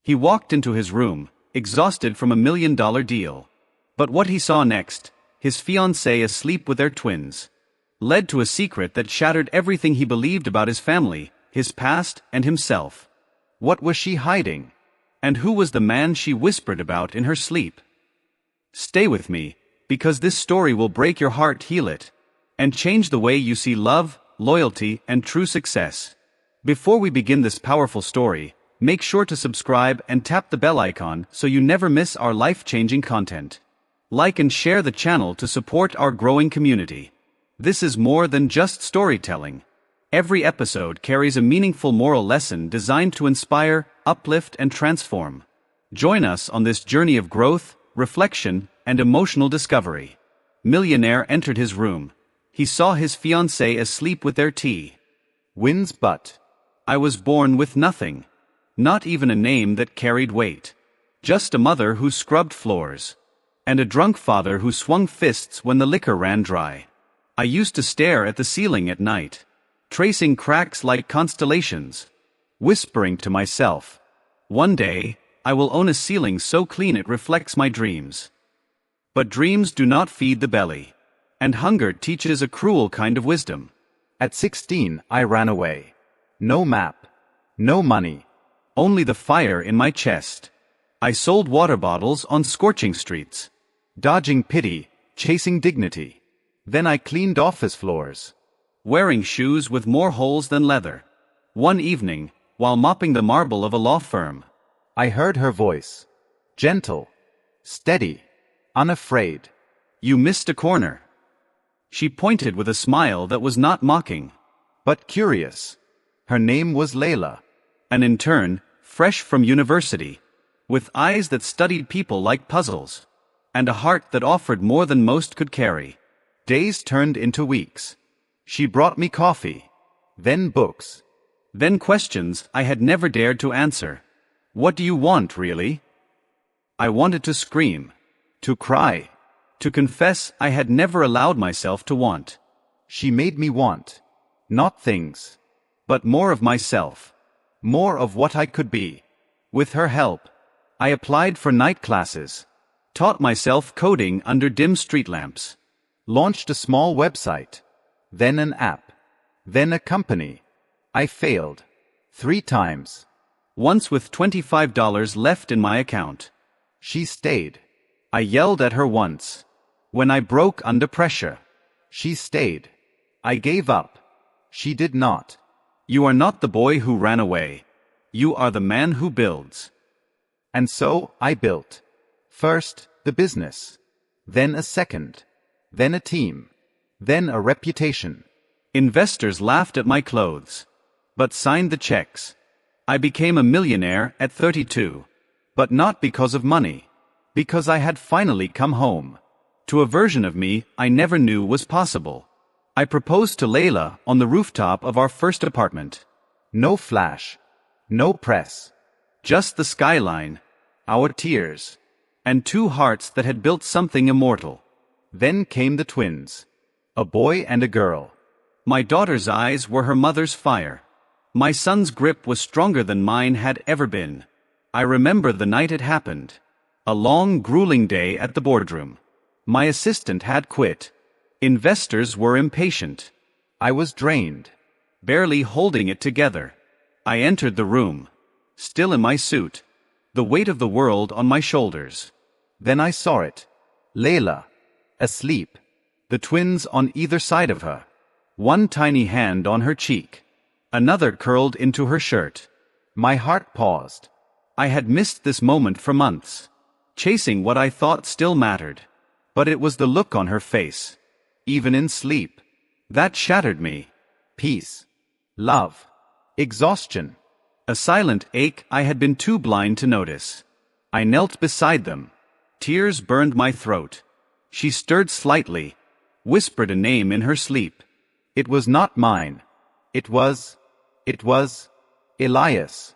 He walked into his room, exhausted from a $1 million deal. But what he saw next, his fiancée asleep with their twins, led to a secret that shattered everything he believed about his family, his past, and himself. What was she hiding? And who was the man she whispered about in her sleep? Stay with me, because this story will break your heart, heal it, and change the way you see love, loyalty, and true success. Before we begin this powerful story, make sure to subscribe and tap the bell icon so you never miss our life-changing content. Like and share the channel to support our growing community. This is more than just storytelling. Every episode carries a meaningful moral lesson designed to inspire, uplift, and transform. Join us on this journey of growth, reflection, and emotional discovery. Millionaire entered his room. He saw his fiancée asleep with their tea. Wins but. I was born with nothing. Not even a name that carried weight. Just a mother who scrubbed floors. And a drunk father who swung fists when the liquor ran dry. I used to stare at the ceiling at night, tracing cracks like constellations, whispering to myself, one day, I will own a ceiling so clean it reflects my dreams. But dreams do not feed the belly. And hunger teaches a cruel kind of wisdom. At 16, I ran away. No map. No money. Only the fire in my chest. I sold water bottles on scorching streets. Dodging pity, chasing dignity. Then I cleaned office floors. Wearing shoes with more holes than leather. One evening, while mopping the marble of a law firm, I heard her voice. Gentle. Steady. Unafraid. You missed a corner. She pointed with a smile that was not mocking, but curious. Her name was Layla. An intern, fresh from university, with eyes that studied people like puzzles, and a heart that offered more than most could carry. Days turned into weeks. She brought me coffee, then books, then questions I had never dared to answer. What do you want, really? I wanted to scream, to cry, to confess I had never allowed myself to want. She made me want, not things, but more of myself, more of what I could be. With her help, I applied for night classes, taught myself coding under dim street lamps, launched a small website, then an app, then a company. I failed 3 times. Once with $25 left in my account. She stayed. I yelled at her once. When I broke under pressure. She stayed. I gave up. She did not. You are not the boy who ran away. You are the man who builds. And so, I built. First, the business. Then a second. Then a team. Then a reputation. Investors laughed at my clothes, but signed the checks. I became a millionaire at 32. But not because of money. Because I had finally come home. To a version of me I never knew was possible. I proposed to Layla on the rooftop of our first apartment. No flash. No press. Just the skyline, our tears, and 2 hearts that had built something immortal. Then came the twins. A boy and a girl. My daughter's eyes were her mother's fire. My son's grip was stronger than mine had ever been. I remember the night it happened. A long, grueling day at the boardroom. My assistant had quit. Investors were impatient. I was drained, barely holding it together. I entered the room, still in my suit, the weight of the world on my shoulders. Then I saw it. Layla, asleep. The twins on either side of her. One tiny hand on her cheek. Another curled into her shirt. My heart paused. I had missed this moment for months, chasing what I thought still mattered. But it was the look on her face, even in sleep, that shattered me. Peace. Love. Exhaustion. A silent ache I had been too blind to notice. I knelt beside them. Tears burned my throat. She stirred slightly, whispered a name in her sleep. It was not mine. It was Elias.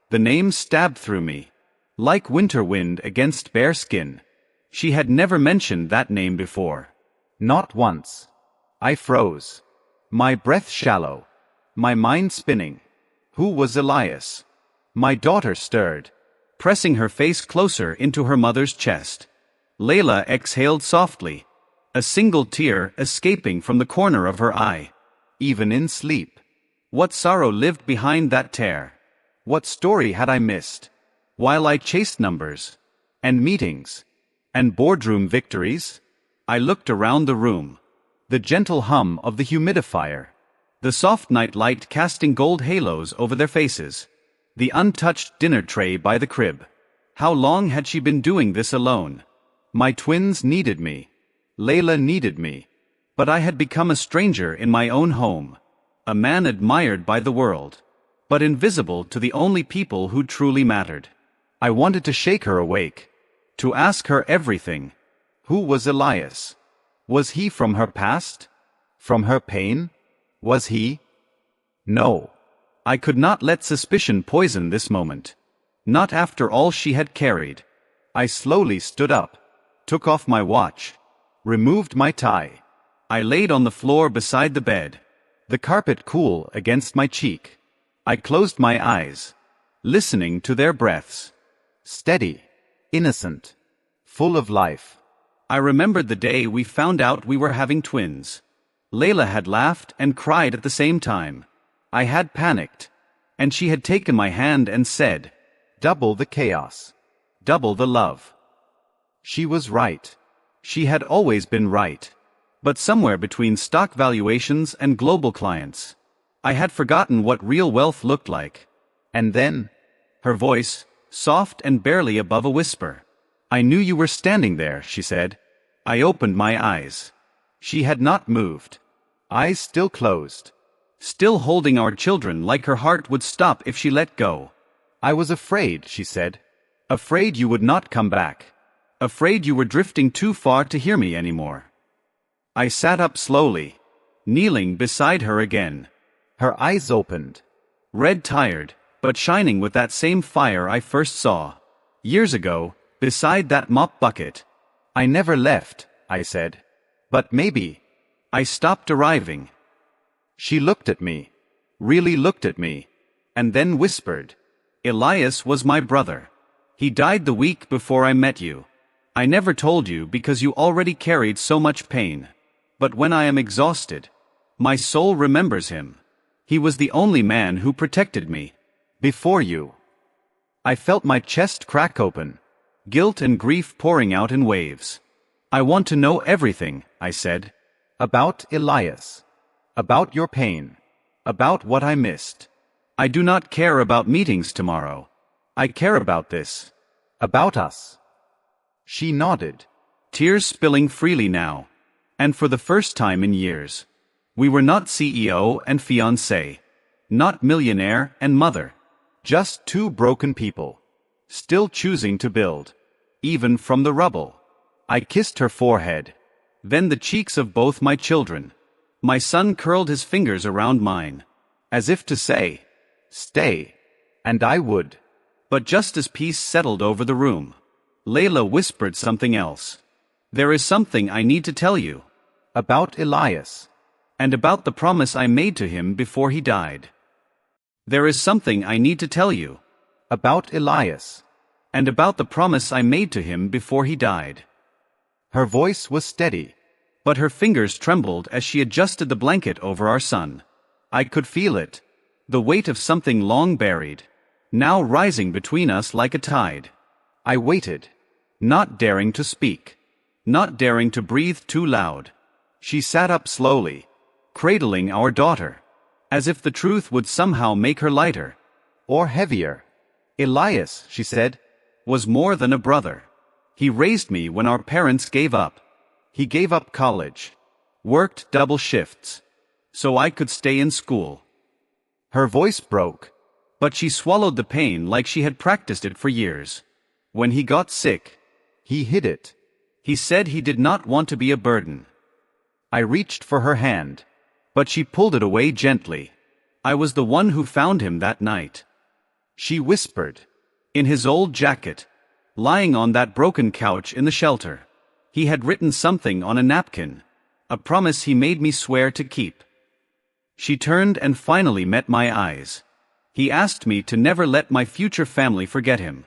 The name stabbed through me, like winter wind against bare skin. She had never mentioned that name before. Not once. I froze. My breath shallow. My mind spinning. Who was Elias? My daughter stirred. pressing her face closer into her mother's chest. Layla exhaled softly, a single tear escaping from the corner of her eye. Even in sleep. What sorrow lived behind that tear? What story had I missed? While I chased numbers, and meetings, and boardroom victories, I looked around the room. The gentle hum of the humidifier. The soft night light casting gold halos over their faces. The untouched dinner tray by the crib. How long had she been doing this alone? My twins needed me. Layla needed me. But I had become a stranger in my own home. A man admired by the world, but invisible to the only people who truly mattered. I wanted to shake her awake. To ask her everything. Who was Elias? Was he from her past? From her pain? Was he? No. I could not let suspicion poison this moment. Not after all she had carried. I slowly stood up, took off my watch, removed my tie. I laid on the floor beside the bed, the carpet cool against my cheek. I closed my eyes, listening to their breaths. Steady, innocent, full of life. I remembered the day we found out we were having twins. Layla had laughed and cried at the same time. I had panicked, and she had taken my hand and said, "Double the chaos. Double the love." She was right. She had always been right. But somewhere between stock valuations and global clients, I had forgotten what real wealth looked like. And then, her voice, soft and barely above a whisper. "I knew you were standing there," she said. I opened my eyes. She had not moved. Eyes still closed. Still holding our children like her heart would stop if she let go. "I was afraid," she said. "Afraid you would not come back. Afraid you were drifting too far to hear me anymore." I sat up slowly, kneeling beside her again. Her eyes opened. Red tired, but shining with that same fire I first saw. Years ago, beside that mop bucket. "I never left," I said. "But maybe." I stopped arriving. She looked at me, really looked at me, and then whispered, "Elias was my brother. He died the week before I met you. I never told you because you already carried so much pain. But when I am exhausted, my soul remembers him. He was the only man who protected me. Before you." I felt my chest crack open, guilt and grief pouring out in waves. "I want to know everything," I said. "About Elias. About your pain. About what I missed. I do not care about meetings tomorrow. I care about this. About us." She nodded, tears spilling freely now. And for the first time in years. We were not CEO and fiancé. Not millionaire and mother. Just two broken people. Still choosing to build. Even from the rubble. I kissed her forehead. Then the cheeks of both my children. My son curled his fingers around mine. As if to say, "Stay." And I would. But just as peace settled over the room, Layla whispered something else. "There is something I need to tell you. About Elias. And about the promise I made to him before he died. There is something I need to tell you. About Elias. And about the promise I made to him before he died." Her voice was steady, but her fingers trembled as she adjusted the blanket over our son. I could feel it. The weight of something long buried, now rising between us like a tide. I waited, not daring to speak, not daring to breathe too loud. She sat up slowly, cradling our daughter, as if the truth would somehow make her lighter, or heavier. "Elias," she said, "was more than a brother. He raised me when our parents gave up. He gave up college, worked double shifts, so I could stay in school." Her voice broke, but she swallowed the pain like she had practiced it for years. When he got sick, he hid it. He said he did not want to be a burden. I reached for her hand, but she pulled it away gently. "I was the one who found him that night," she whispered. "In his old jacket, lying on that broken couch in the shelter. He had written something on a napkin, a promise he made me swear to keep." She turned and finally met my eyes. "He asked me to never let my future family forget him.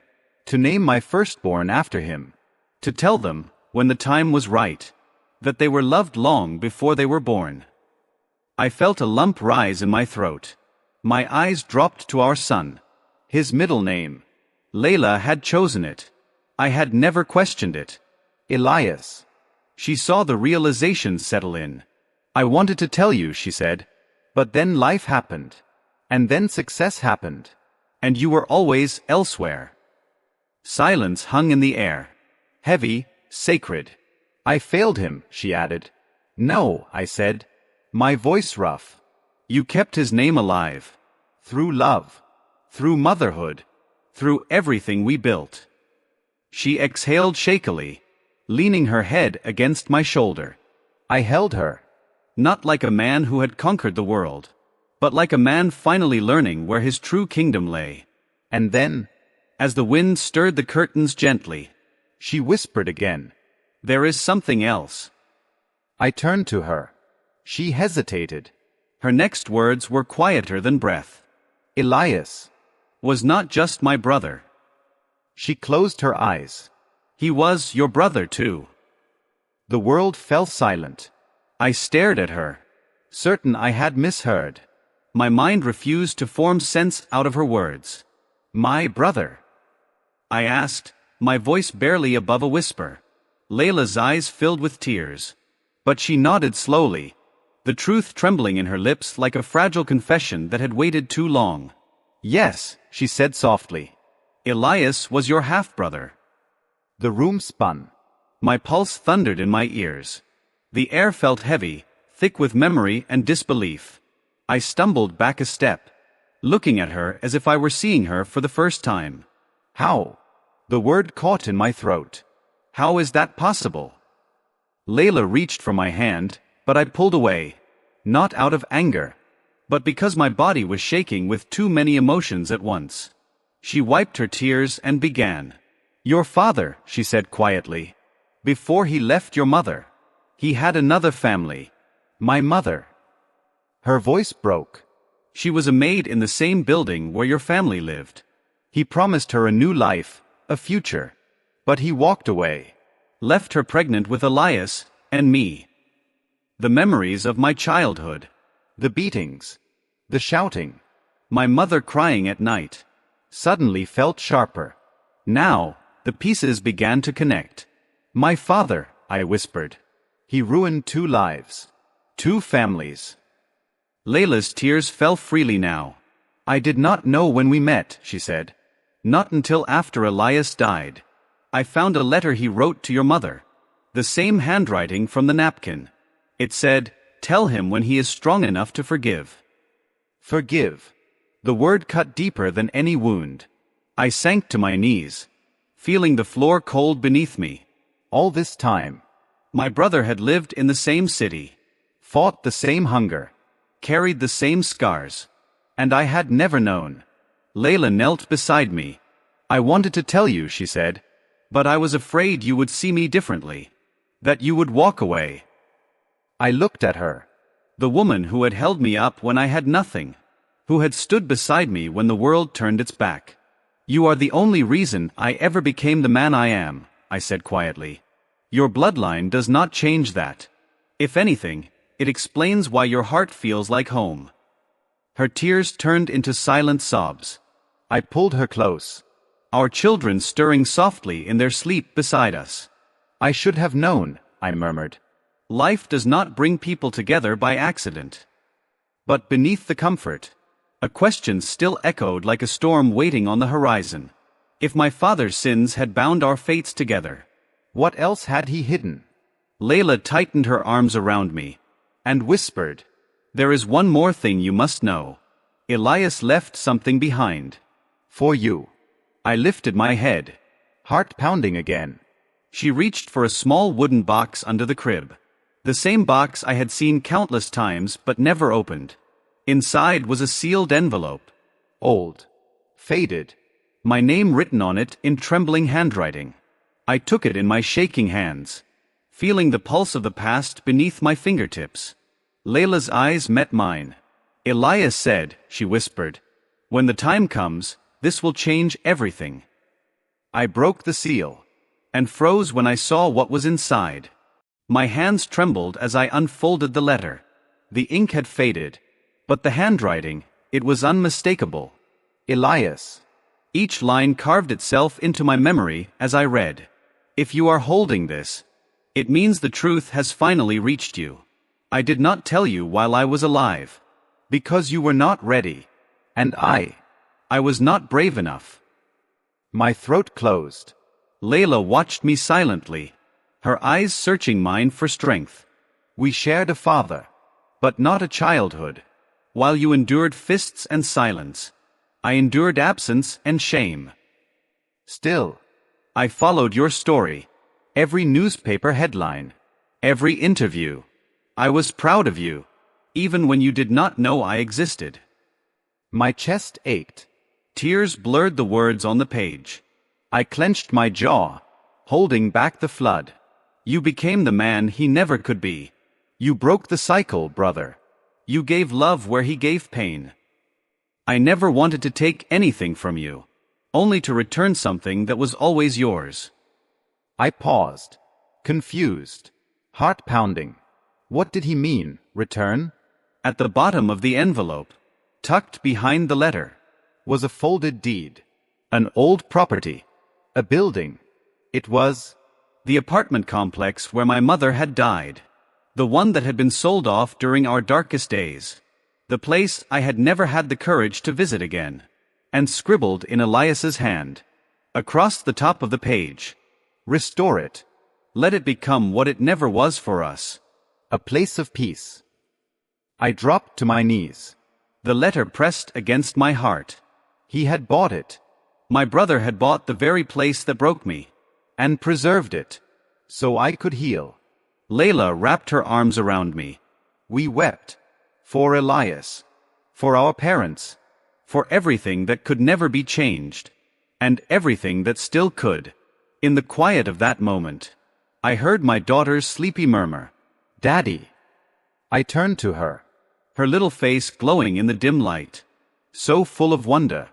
To name my firstborn after him. To tell them, when the time was right, that they were loved long before they were born. I felt a lump rise in my throat. My eyes dropped to our son. His middle name. Layla had chosen it. I had never questioned it. Elias. She saw the realization settle in. I wanted to tell you, she said. But then life happened. And then success happened. And you were always elsewhere. Silence hung in the air. Heavy, sacred. I failed him, she added. No, I said. My voice rough. You kept his name alive. Through love. Through motherhood. Through everything we built. She exhaled shakily, leaning her head against my shoulder. I held her. Not like a man who had conquered the world, but like a man finally learning where his true kingdom lay. And then, as the wind stirred the curtains gently, she whispered again, "There is something else." I turned to her. She hesitated. Her next words were quieter than breath. Elias was not just my brother. She closed her eyes. He was your brother too. The world fell silent. I stared at her, certain I had misheard. My mind refused to form sense out of her words. My brother? I asked, my voice barely above a whisper. Layla's eyes filled with tears. But she nodded slowly, the truth trembling in her lips like a fragile confession that had waited too long. Yes, she said softly. Elias was your half-brother. The room spun. My pulse thundered in my ears. The air felt heavy, thick with memory and disbelief. I stumbled back a step, looking at her as if I were seeing her for the first time. How? The word caught in my throat. How is that possible? Layla reached for my hand, but I pulled away, not out of anger, but because my body was shaking with too many emotions at once. She wiped her tears and began. Your father, she said quietly. Before he left your mother, he had another family. My mother. Her voice broke. She was a maid in the same building where your family lived. He promised her a new life, a future. But he walked away. Left her pregnant with Elias and me. The memories of my childhood. The beatings. The shouting. My mother crying at night. Suddenly felt sharper. Now, the pieces began to connect. My father, I whispered. He ruined 2 lives. 2 families. Layla's tears fell freely now. I did not know when we met, she said. Not until after Elias died. I found a letter he wrote to your mother. The same handwriting from the napkin. It said, "Tell him when he is strong enough to forgive." Forgive. The word cut deeper than any wound. I sank to my knees, feeling the floor cold beneath me. All this time, my brother had lived in the same city, fought the same hunger, carried the same scars, and I had never known. Layla knelt beside me. I wanted to tell you, she said, but I was afraid you would see me differently, that you would walk away. I looked at her, the woman who had held me up when I had nothing, who had stood beside me when the world turned its back. You are the only reason I ever became the man I am, I said quietly. Your bloodline does not change that. If anything, it explains why your heart feels like home. Her tears turned into silent sobs. I pulled her close. Our children stirring softly in their sleep beside us. I should have known, I murmured. Life does not bring people together by accident. But beneath the comfort, a question still echoed like a storm waiting on the horizon. If my father's sins had bound our fates together, what else had he hidden? Layla tightened her arms around me and whispered, "There is one more thing you must know. Elias left something behind. For you." I lifted my head, heart pounding again. She reached for a small wooden box under the crib. The same box I had seen countless times but never opened. Inside was a sealed envelope. Old. Faded. My name written on it in trembling handwriting. I took it in my shaking hands, feeling the pulse of the past beneath my fingertips. Layla's eyes met mine. Elias said, she whispered, "When the time comes, this will change everything." I broke the seal and froze when I saw what was inside. My hands trembled as I unfolded the letter. The ink had faded, but the handwriting, it was unmistakable. Elias. Each line carved itself into my memory as I read. If you are holding this, it means the truth has finally reached you. I did not tell you while I was alive, because you were not ready, and I was not brave enough. My throat closed. Layla watched me silently, her eyes searching mine for strength. We shared a father, but not a childhood. While you endured fists and silence, I endured absence and shame. Still, I followed your story, every newspaper headline, every interview. I was proud of you, even when you did not know I existed. My chest ached. Tears blurred the words on the page. I clenched my jaw, holding back the flood. You became the man he never could be. You broke the cycle, brother. You gave love where he gave pain. I never wanted to take anything from you, only to return something that was always yours. I paused, confused, heart pounding. What did he mean, return? At the bottom of the envelope, tucked behind the letter, was a folded deed. An old property. A building. It was the apartment complex where my mother had died. The one that had been sold off during our darkest days. The place I had never had the courage to visit again. And scribbled in Elias's hand, across the top of the page. Restore it. Let it become what it never was for us. A place of peace. I dropped to my knees. The letter pressed against my heart. He had bought it. My brother had bought the very place that broke me, and preserved it, so I could heal. Layla wrapped her arms around me. We wept. For Elias. For our parents. For everything that could never be changed. And everything that still could. In the quiet of that moment, I heard my daughter's sleepy murmur, "Daddy." I turned to her, her little face glowing in the dim light. So full of wonder.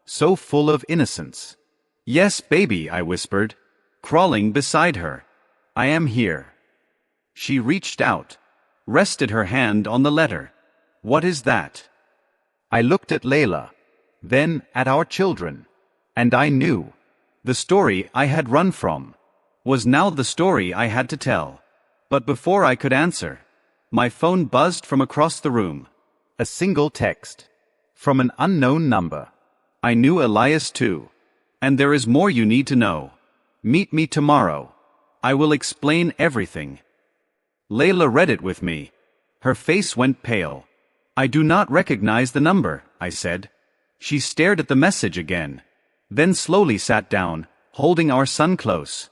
So full of innocence. "Yes, baby," I whispered, crawling beside her. "I am here." She reached out, rested her hand on the letter. "What is that?" I looked at Layla, then at our children, and I knew. The story I had run from was now the story I had to tell. But before I could answer, my phone buzzed from across the room. A single text. From an unknown number. I knew Elias too. "And there is more you need to know. Meet me tomorrow. I will explain everything." Layla read it with me. Her face went pale. "I do not recognize the number," I said. She stared at the message again, then slowly sat down, holding our son close.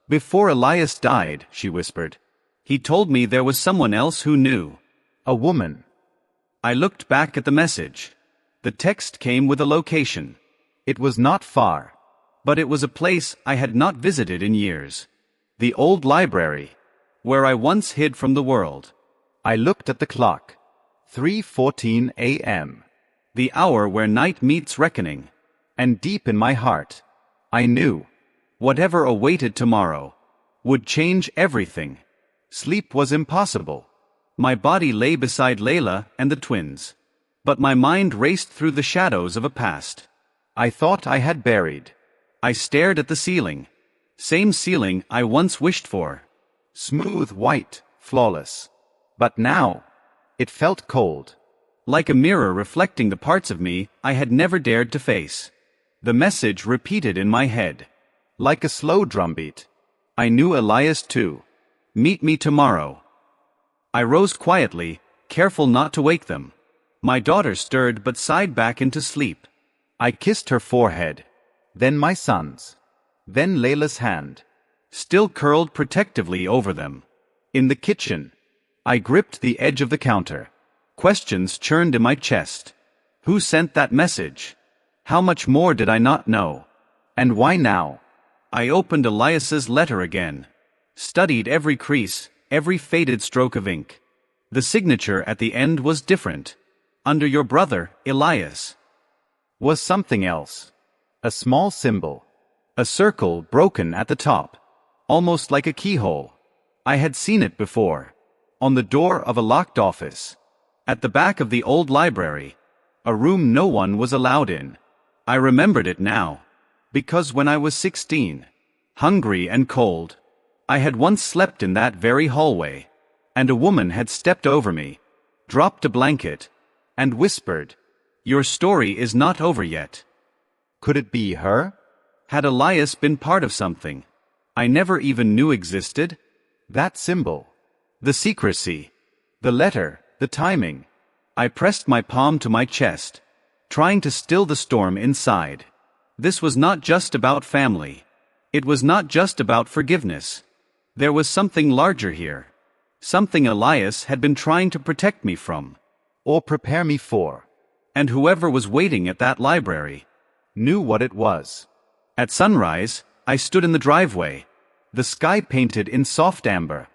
"Before Elias died," she whispered, "he told me there was someone else who knew. A woman." I looked back at the message. The text came with a location. It was not far, but it was a place I had not visited in years. The old library, where I once hid from the world. I looked at the clock. 3:14 a.m. The hour where night meets reckoning. And deep in my heart, I knew, whatever awaited tomorrow, would change everything. Sleep was impossible. My body lay beside Layla and the twins. But my mind raced through the shadows of a past I thought I had buried. I stared at the ceiling. Same ceiling I once wished for. Smooth, white, flawless. But now, it felt cold. Like a mirror reflecting the parts of me I had never dared to face. The message repeated in my head. Like a slow drumbeat. I knew Elias too. Meet me tomorrow. I rose quietly, careful not to wake them. My daughter stirred but sighed back into sleep. I kissed her forehead. Then my son's. Then Layla's hand, still curled protectively over them. In the kitchen, I gripped the edge of the counter. Questions churned in my chest. Who sent that message? How much more did I not know? And why now? I opened Elias's letter again. Studied every crease, every faded stroke of ink. The signature at the end was different. Under your brother, Elias. Was something else. A small symbol. A circle broken at the top, almost like a keyhole. I had seen it before. On the door of a locked office. At the back of the old library. A room no one was allowed in. I remembered it now. Because when I was 16, hungry and cold, I had once slept in that very hallway. And a woman had stepped over me, dropped a blanket, and whispered, "Your story is not over yet." Could it be her? Had Elias been part of something I never even knew existed? That symbol. The secrecy. The letter, the timing. I pressed my palm to my chest, trying to still the storm inside. This was not just about family. It was not just about forgiveness. There was something larger here. Something Elias had been trying to protect me from. Or prepare me for. And whoever was waiting at that library knew what it was. At sunrise, I stood in the driveway. The sky painted in soft amber.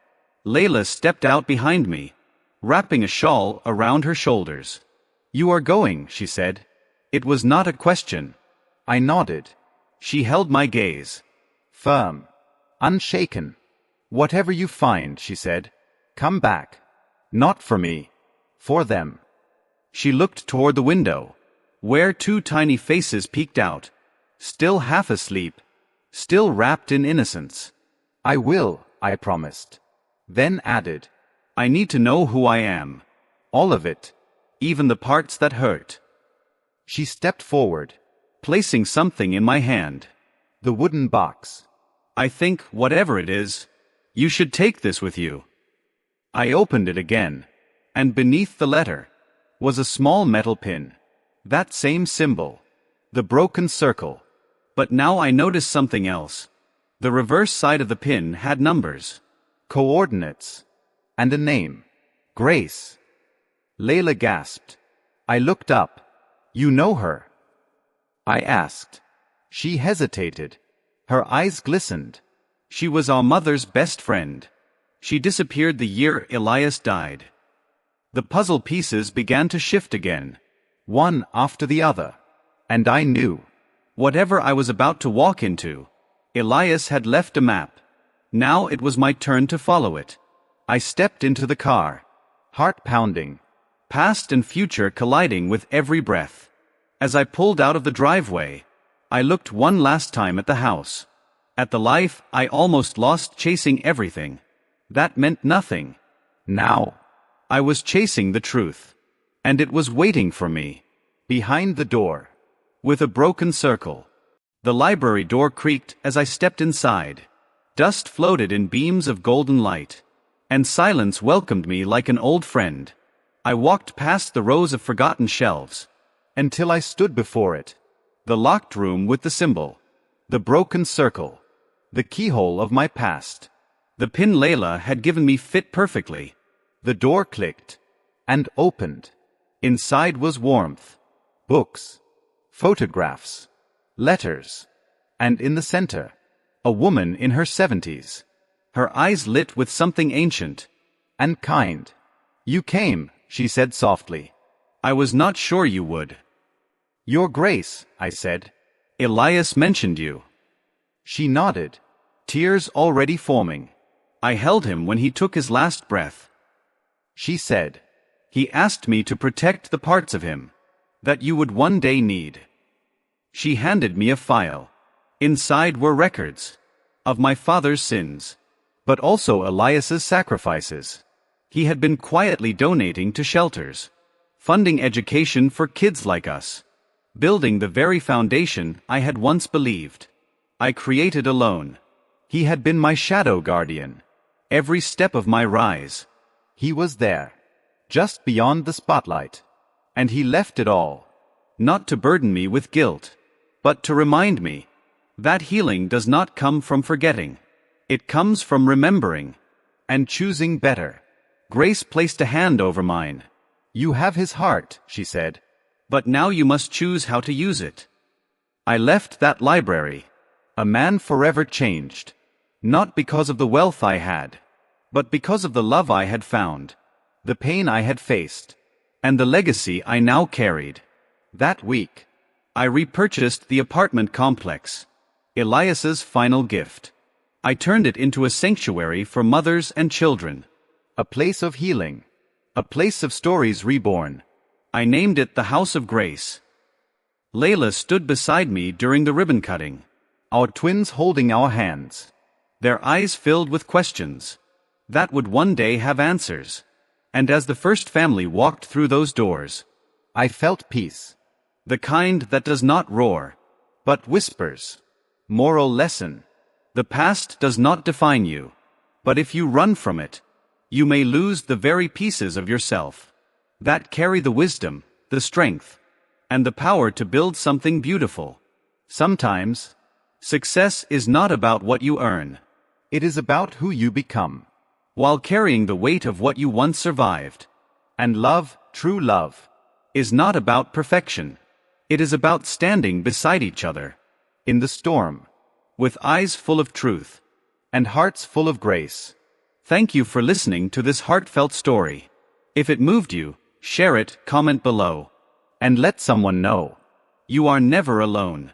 Layla stepped out behind me, wrapping a shawl around her shoulders. "You are going," she said. It was not a question. I nodded. She held my gaze. Firm. Unshaken. "Whatever you find," she said, "come back. Not for me. For them." She looked toward the window, where two tiny faces peeked out, still half asleep, still wrapped in innocence. "I will," I promised. Then added, "I need to know who I am. All of it. Even the parts that hurt." She stepped forward, placing something in my hand. The wooden box. "I think, whatever it is, you should take this with you." I opened it again, and beneath the letter was a small metal pin. That same symbol. The broken circle. But now I noticed something else. The reverse side of the pin had numbers. Coordinates. And a name. Grace. Layla gasped. I looked up. "You know her?" I asked. She hesitated. Her eyes glistened. She was our mother's best friend. She disappeared the year Elias died. The puzzle pieces began to shift again, one after the other. And I knew. Whatever I was about to walk into, Elias had left a map. Now it was my turn to follow it. I stepped into the car, heart pounding, past and future colliding with every breath. As I pulled out of the driveway, I looked one last time at the house. At the life I almost lost chasing everything. That meant nothing. Now, I was chasing the truth. And it was waiting for me. Behind the door. With a broken circle. The library door creaked as I stepped inside. Dust floated in beams of golden light. And silence welcomed me like an old friend. I walked past the rows of forgotten shelves. Until I stood before it. The locked room with the symbol. The broken circle. The keyhole of my past. The pin Layla had given me fit perfectly. The door clicked. And opened. Inside was warmth. Books. Photographs. Letters. And in the center, a woman in her 70s. Her eyes lit with something ancient. And kind. "You came," she said softly. "I was not sure you would." "Your Grace," I said. "Elias mentioned you." She nodded, tears already forming. "I held him when he took his last breath." She said, "He asked me to protect the parts of him that you would one day need." She handed me a file. Inside were records of my father's sins, but also Elias's sacrifices. He had been quietly donating to shelters, funding education for kids like us, building the very foundation I had once believed I created alone. He had been my shadow guardian. Every step of my rise. He was there, just beyond the spotlight. And he left it all. Not to burden me with guilt, but to remind me that healing does not come from forgetting. It comes from remembering and choosing better. Grace placed a hand over mine. "You have his heart," she said. "But now you must choose how to use it." I left that library, a man forever changed. Not because of the wealth I had, but because of the love I had found, the pain I had faced, and the legacy I now carried. That week, I repurchased the apartment complex. Elias's final gift. I turned it into a sanctuary for mothers and children. A place of healing. A place of stories reborn. I named it the House of Grace. Layla stood beside me during the ribbon cutting. Our twins holding our hands. Their eyes filled with questions that would one day have answers. And as the first family walked through those doors, I felt peace. The kind that does not roar, but whispers. Moral lesson. The past does not define you. But if you run from it, you may lose the very pieces of yourself that carry the wisdom, the strength, and the power to build something beautiful. Sometimes, success is not about what you earn. It is about who you become, while carrying the weight of what you once survived. And love, true love, is not about perfection. It is about standing beside each other in the storm, with eyes full of truth and hearts full of grace. Thank you for listening to this heartfelt story. If it moved you, share it, comment below, and let someone know you are never alone.